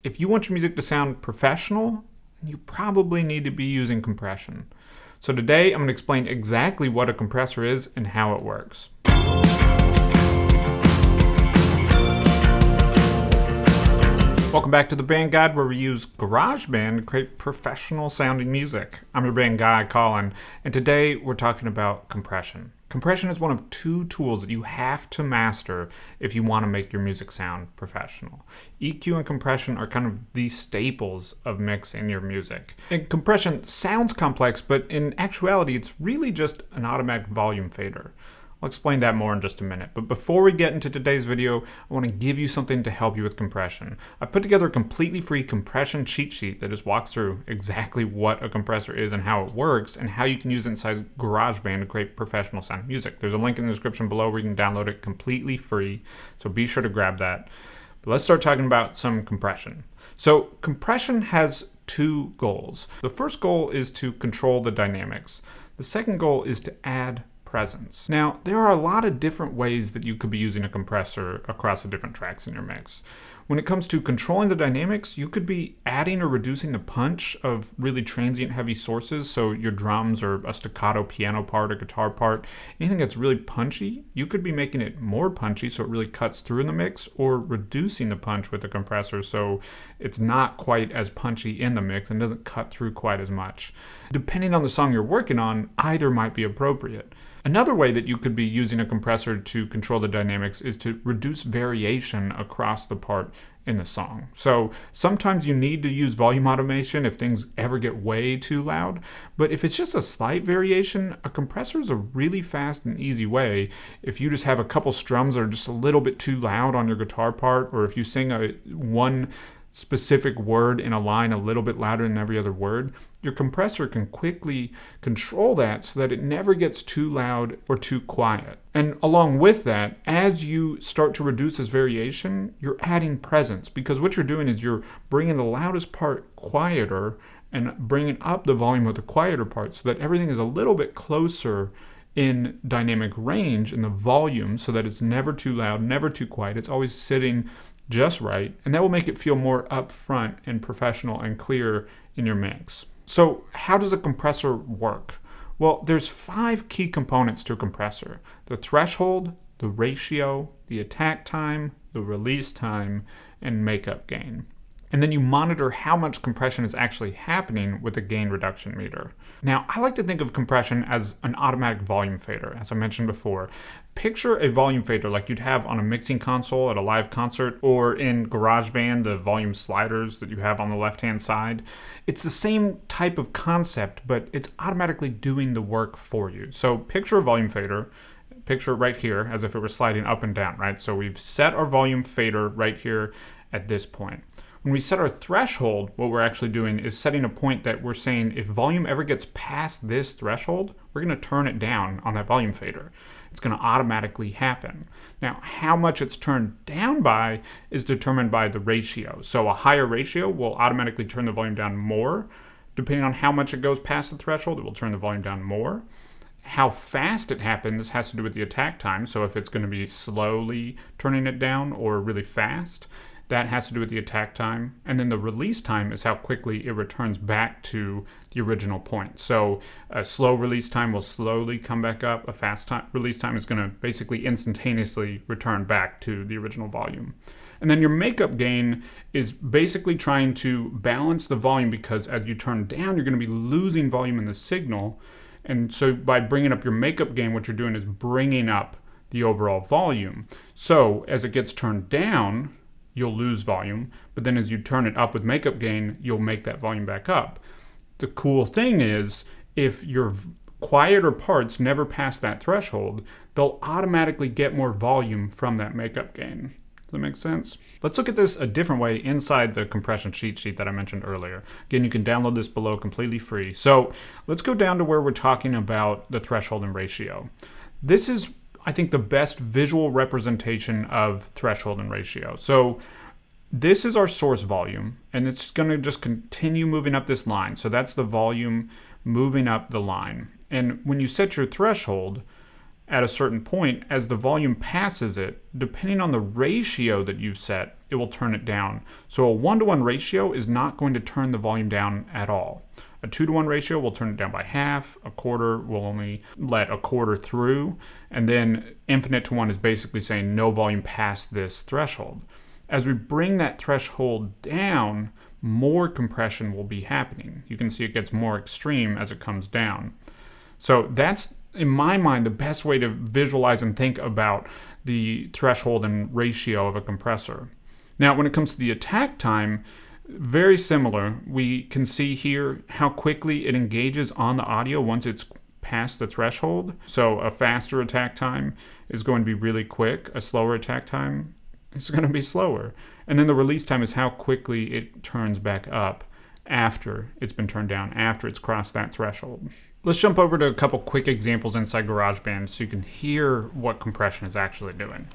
if you want your music to sound professional, you probably need to be using compression. So today I'm going to explain exactly what a compressor is and how it works. Welcome back to the Band Guide, where we use GarageBand to create professional sounding music. I'm your band guy, Colin, and today we're talking about compression. Compression is one of two tools that you have to master if you want to make your music sound professional. EQ and compression are kind of the staples of mixing your music. And compression sounds complex, but in actuality it's really just an automatic volume fader. I'll explain that more in just a minute, but before we get into today's video, I want to give you something to help you with compression. I've put together a completely free compression cheat sheet that just walks through exactly what a compressor is and how it works, and how you can use it inside GarageBand to create professional sound music. There's a link in the description below where you can download it completely free, so be sure to grab that. But let's start talking about some compression. So compression has two goals. The first goal is to control the dynamics. The second goal is to add presence. Now, there are a lot of different ways that you could be using a compressor across the different tracks in your mix. When it comes to controlling the dynamics, you could be adding or reducing the punch of really transient heavy sources, so your drums or a staccato piano part or guitar part, anything that's really punchy, you could be making it more punchy so it really cuts through in the mix, or reducing the punch with the compressor so it's not quite as punchy in the mix and doesn't cut through quite as much. Depending on the song you're working on, either might be appropriate. Another way that you could be using a compressor to control the dynamics is to reduce variation across the part in the song. So sometimes you need to use volume automation if things ever get way too loud, but if it's just a slight variation, a compressor is a really fast and easy way. If you just have a couple strums that are just a little bit too loud on your guitar part, or if you sing one specific word in a line a little bit louder than every other word, your compressor can quickly control that so that it never gets too loud or too quiet. And along with that, as you start to reduce this variation, you're adding presence, because what you're doing is you're bringing the loudest part quieter and bringing up the volume of the quieter part so that everything is a little bit closer in dynamic range in the volume, so that it's never too loud, never too quiet. It's always sitting just right, and that will make it feel more upfront and professional and clear in your mix. So how does a compressor work? Well, there's 5 key components to a compressor: the threshold, the ratio, the attack time, the release time, and makeup gain. And then you monitor how much compression is actually happening with a gain reduction meter. Now, I like to think of compression as an automatic volume fader, as I mentioned before. Picture a volume fader like you'd have on a mixing console at a live concert, or in GarageBand, the volume sliders that you have on the left-hand side. It's the same type of concept, but it's automatically doing the work for you. So picture a volume fader. Picture it right here as if it were sliding up and down, right? So we've set our volume fader right here at this point. When we set our threshold, what we're actually doing is setting a point that we're saying if volume ever gets past this threshold, we're going to turn it down on that volume fader. It's going to automatically happen. Now, how much it's turned down by is determined by the ratio. So a higher ratio will automatically turn the volume down more. Depending on how much it goes past the threshold, it will turn the volume down more. How fast it happens has to do with the attack time. So if it's going to be slowly turning it down or really fast, that has to do with the attack time. And then the release time is how quickly it returns back to the original point. So a slow release time will slowly come back up. A fast release time is going to basically instantaneously return back to the original volume. And then your makeup gain is basically trying to balance the volume, because as you turn down, you're going to be losing volume in the signal. And so by bringing up your makeup gain, what you're doing is bringing up the overall volume. So as it gets turned down, you'll lose volume, but then as you turn it up with makeup gain, you'll make that volume back up. The cool thing is, if your quieter parts never pass that threshold, they'll automatically get more volume from that makeup gain. Does that make sense? Let's look at this a different way inside the compression cheat sheet that I mentioned earlier. Again, you can download this below completely free. So let's go down to where we're talking about the threshold and ratio. This is, I think, the best visual representation of threshold and ratio. So this is our source volume, and it's going to just continue moving up this line. So that's the volume moving up the line. And when you set your threshold at a certain point, as the volume passes it, depending on the ratio that you've set it will turn it down. So a 1-to-1 ratio is not going to turn the volume down at all. A 2-to-1 ratio will turn it down by half. A quarter will only let a quarter through. And then infinite to 1 is basically saying no volume past this threshold. As we bring that threshold down, more compression will be happening. You can see it gets more extreme as it comes down. So that's, in my mind, the best way to visualize and think about the threshold and ratio of a compressor. Now, when it comes to the attack time, very similar. We can see here how quickly it engages on the audio once it's past the threshold. So a faster attack time is going to be really quick. A slower attack time is going to be slower. And then the release time is how quickly it turns back up after it's been turned down, after it's crossed that threshold. Let's jump over to a couple quick examples inside GarageBand so you can hear what compression is actually doing.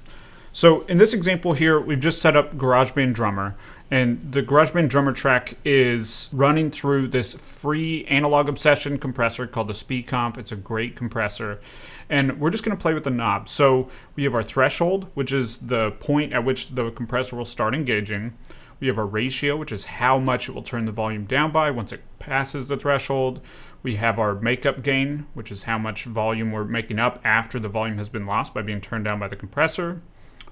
So in this example here, we've just set up GarageBand Drummer, and the GarageBand Drummer track is running through this free analog obsession compressor called the Speed Comp. It's a great compressor, and we're just going to play with the knobs. So we have our threshold, which is the point at which the compressor will start engaging. We have our ratio, which is how much it will turn the volume down by once it passes the threshold. We have our makeup gain, which is how much volume we're making up after the volume has been lost by being turned down by the compressor.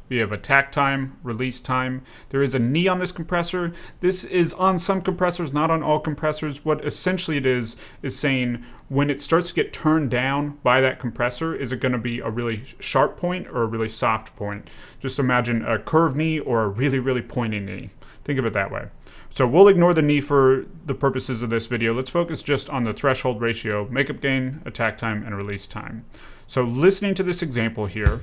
We have attack time, release time. There is a knee on this compressor. This is on some compressors, not on all compressors. What essentially it is saying when it starts to get turned down by that compressor, is it going to be a really sharp point or a really soft point? Just imagine a curved knee or a really, really pointy knee. Think of it that way. So we'll ignore the knee for the purposes of this video. Let's focus just on the threshold ratio, makeup gain, attack time, and release time. So listening to this example here,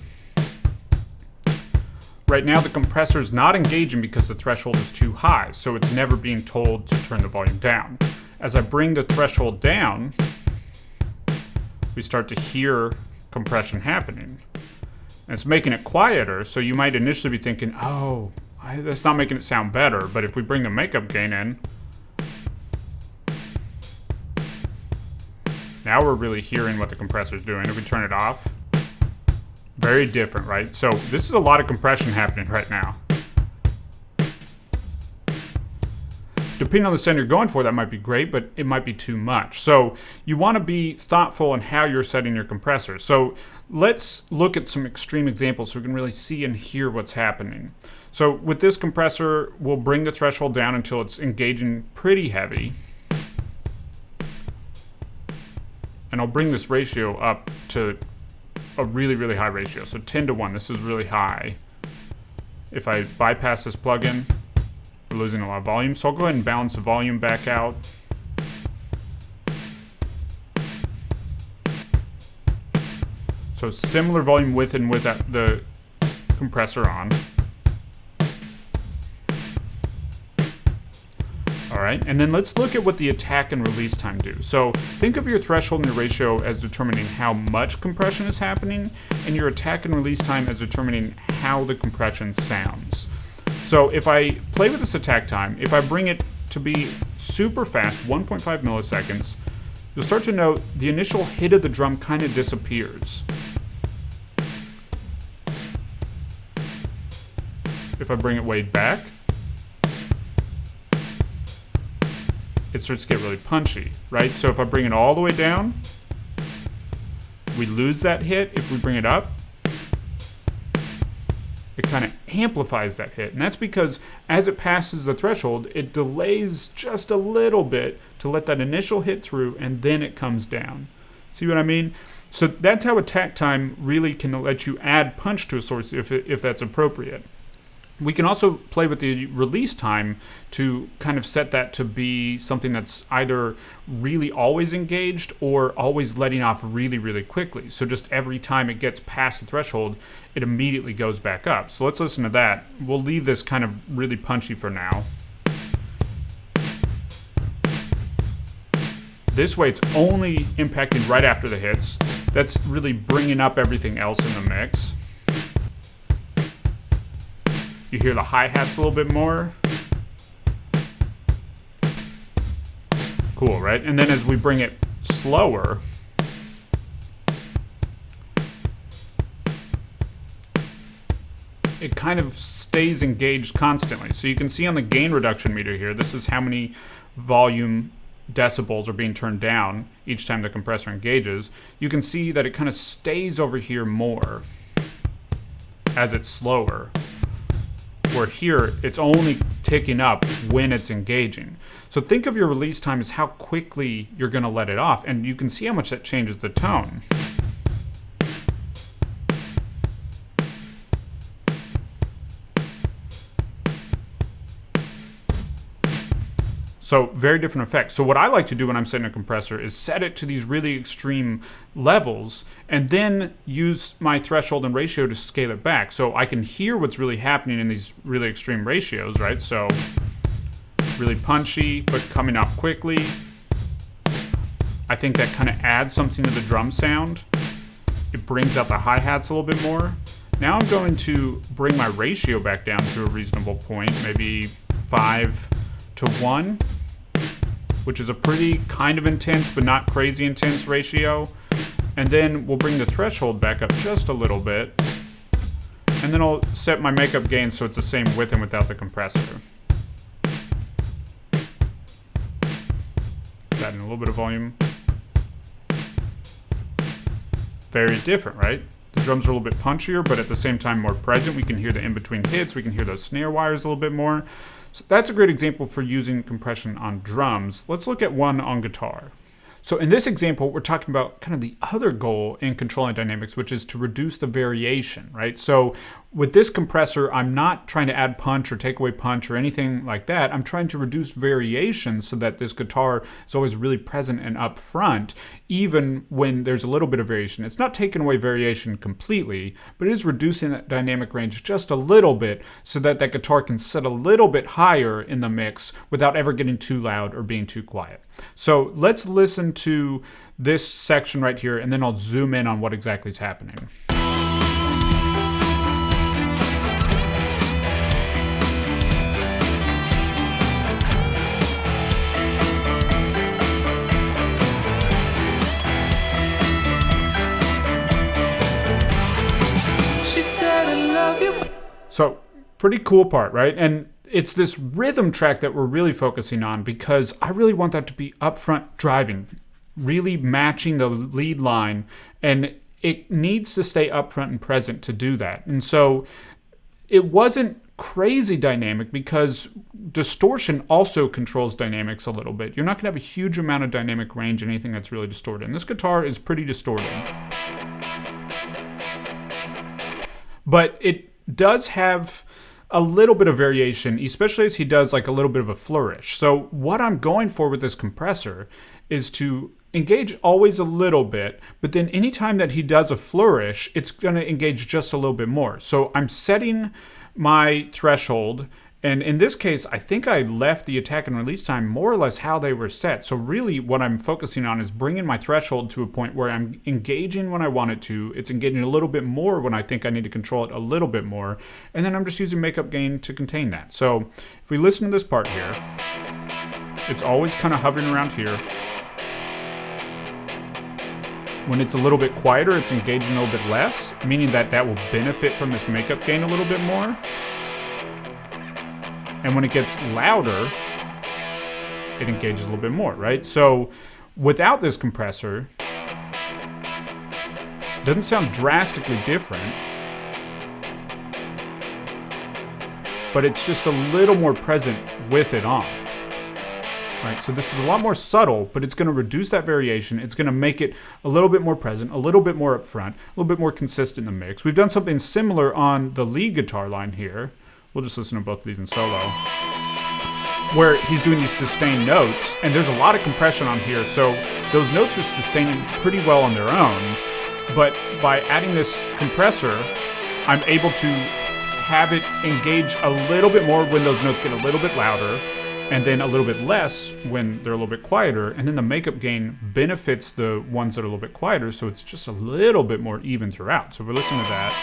right now the compressor is not engaging because the threshold is too high, so it's never being told to turn the volume down. As I bring the threshold down, we start to hear compression happening. And it's making it quieter, so you might initially be thinking, oh, that's not making it sound better, but if we bring the makeup gain in, now we're really hearing what the compressor is doing. If we turn it off, very different, right? So this is a lot of compression happening right now. Depending on the sound you're going for, that might be great, but it might be too much. So you want to be thoughtful in how you're setting your compressor. So let's look at some extreme examples so we can really see and hear what's happening. So with this compressor, we'll bring the threshold down until it's engaging pretty heavy. And I'll bring this ratio up to a really, really high ratio. So 10-to-1, this is really high. If I bypass this plugin, we're losing a lot of volume. So I'll go ahead and balance the volume back out. So similar volume with and without the compressor on. All right, and then let's look at what the attack and release time do. So think of your threshold and your ratio as determining how much compression is happening, and your attack and release time as determining how the compression sounds. So if I play with this attack time, if I bring it to be super fast, 1.5 milliseconds, you'll start to note the initial hit of the drum kind of disappears. If I bring it way back, it starts to get really punchy, right? So if I bring it all the way down, we lose that hit. If we bring it up, it kind of amplifies that hit. And that's because as it passes the threshold, it delays just a little bit to let that initial hit through, and then it comes down. See what I mean? So that's how attack time really can let you add punch to a source if that's appropriate. We can also play with the release time to kind of set that to be something that's either really always engaged or always letting off really, really quickly. So just every time it gets past the threshold, it immediately goes back up. So let's listen to that. We'll leave this kind of really punchy for now. This way it's only impacting right after the hits. That's really bringing up everything else in the mix. You hear the hi-hats a little bit more. Cool, right? And then as we bring it slower, it kind of stays engaged constantly. So you can see on the gain reduction meter here, this is how many volume decibels are being turned down each time the compressor engages. You can see that it kind of stays over here more as it's slower, where here it's only ticking up when it's engaging. So think of your release time as how quickly you're going to let it off, and you can see how much that changes the tone. So very different effects. So what I like to do when I'm setting a compressor is set it to these really extreme levels and then use my threshold and ratio to scale it back. So I can hear what's really happening in these really extreme ratios, right? So really punchy, but coming off quickly. I think that kind of adds something to the drum sound. It brings out the hi-hats a little bit more. Now I'm going to bring my ratio back down to a reasonable point, maybe 5:1. Which is a pretty kind of intense but not crazy intense ratio. And then we'll bring the threshold back up just a little bit. And then I'll set my makeup gain so it's the same with and without the compressor. Add in a little bit of volume. Very different, right? The drums are a little bit punchier, but at the same time more present. We can hear the in-between hits. We can hear those snare wires a little bit more. So that's a great example for using compression on drums. Let's look at one on guitar. So in this example, we're talking about kind of the other goal in controlling dynamics, which is to reduce the variation, right? So with this compressor, I'm not trying to add punch or take away punch or anything like that. I'm trying to reduce variation so that this guitar is always really present and up front, even when there's a little bit of variation. It's not taking away variation completely, but it is reducing that dynamic range just a little bit so that that guitar can sit a little bit higher in the mix without ever getting too loud or being too quiet. So let's listen to this section right here, and then I'll zoom in on what exactly is happening. She said, I love you. So pretty cool part, right? And it's this rhythm track that we're really focusing on because I really want that to be upfront driving, really matching the lead line, and it needs to stay upfront and present to do that. And so it wasn't crazy dynamic because distortion also controls dynamics a little bit. You're not going to have a huge amount of dynamic range in anything that's really distorted. And this guitar is pretty distorted. But it does have a little bit of variation, especially as he does like a little bit of a flourish. So what I'm going for with this compressor is to engage always a little bit, but then anytime that he does a flourish, it's going to engage just a little bit more. So I'm setting my threshold, and in this case, I think I left the attack and release time more or less how they were set. So really what I'm focusing on is bringing my threshold to a point where I'm engaging when I want it to. It's engaging a little bit more when I think I need to control it a little bit more. And then I'm just using makeup gain to contain that. So if we listen to this part here, it's always kind of hovering around here. When it's a little bit quieter, it's engaging a little bit less, meaning that that will benefit from this makeup gain a little bit more. And when it gets louder, it engages a little bit more, right? So without this compressor, it doesn't sound drastically different, but it's just a little more present with it on. Right, so this is a lot more subtle, but it's going to reduce that variation. It's going to make it a little bit more present, a little bit more up front, a little bit more consistent in the mix. We've done something similar on the lead guitar line here. We'll just listen to both of these in solo, where he's doing these sustained notes, and there's a lot of compression on here, so those notes are sustaining pretty well on their own, but by adding this compressor, I'm able to have it engage a little bit more when those notes get a little bit louder, and then a little bit less when they're a little bit quieter, and then the makeup gain benefits the ones that are a little bit quieter, so it's just a little bit more even throughout. So if we're listening to that,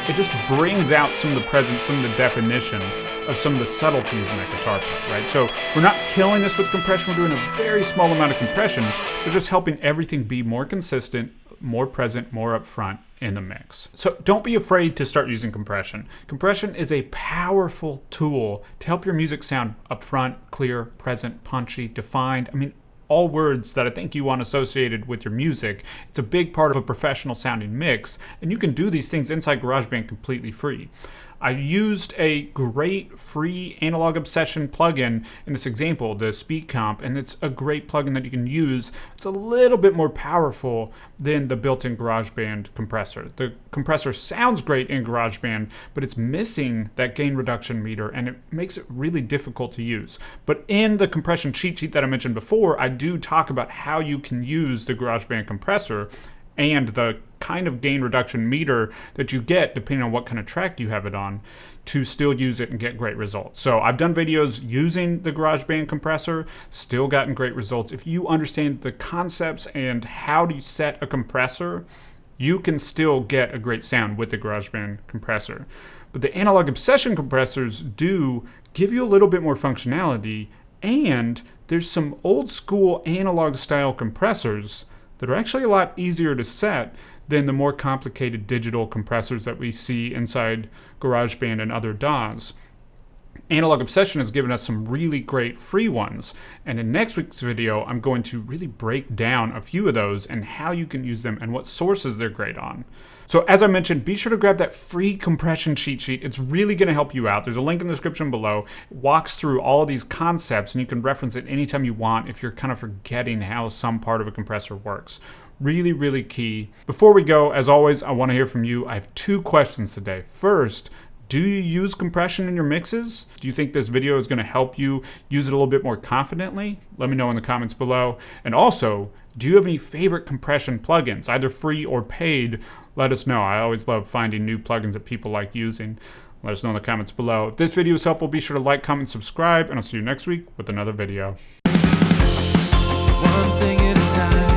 it just brings out some of the presence, some of the definition of some of the subtleties in that guitar part, right? So we're not killing this with compression, we're doing a very small amount of compression, but just helping everything be more consistent, more present, more upfront in the mix. So don't be afraid to start using compression. Compression is a powerful tool to help your music sound upfront, clear, present, punchy, defined. I mean, all words that I think you want associated with your music. It's a big part of a professional sounding mix, and you can do these things inside GarageBand completely free. I used a great free Analog Obsession plugin in this example, the Speed Comp, and it's a great plugin that you can use. It's a little bit more powerful than the built-in GarageBand compressor. The compressor sounds great in GarageBand, but it's missing that gain reduction meter, and it makes it really difficult to use. But in the compression cheat sheet that I mentioned before, I do talk about how you can use the GarageBand compressor and the kind of gain reduction meter that you get depending on what kind of track you have it on to still use it and get great results. So I've done videos using the GarageBand compressor, still gotten great results. If you understand the concepts and how to set a compressor, you can still get a great sound with the GarageBand compressor. But the Analog Obsession compressors do give you a little bit more functionality, and there's some old school analog style compressors that are actually a lot easier to set than the more complicated digital compressors that we see inside GarageBand and other DAWs. Analog Obsession has given us some really great free ones, and in next week's video I'm going to really break down a few of those and how you can use them and what sources they're great on. So as I mentioned, be sure to grab that free compression cheat sheet. It's really going to help you out. There's a link in the description below. It walks through all of these concepts, and you can reference it anytime you want if you're kind of forgetting how some part of a compressor works. Really, really key. Before we go, as always, I want to hear from you. I have 2 questions today. First, do you use compression in your mixes? Do you think this video is going to help you use it a little bit more confidently? Let me know in the comments below. And also, do you have any favorite compression plugins, either free or paid? Let us know. I always love finding new plugins that people like using. Let us know in the comments below. If this video is helpful, be sure to like, comment, subscribe, and I'll see you next week with another video. One thing at a time.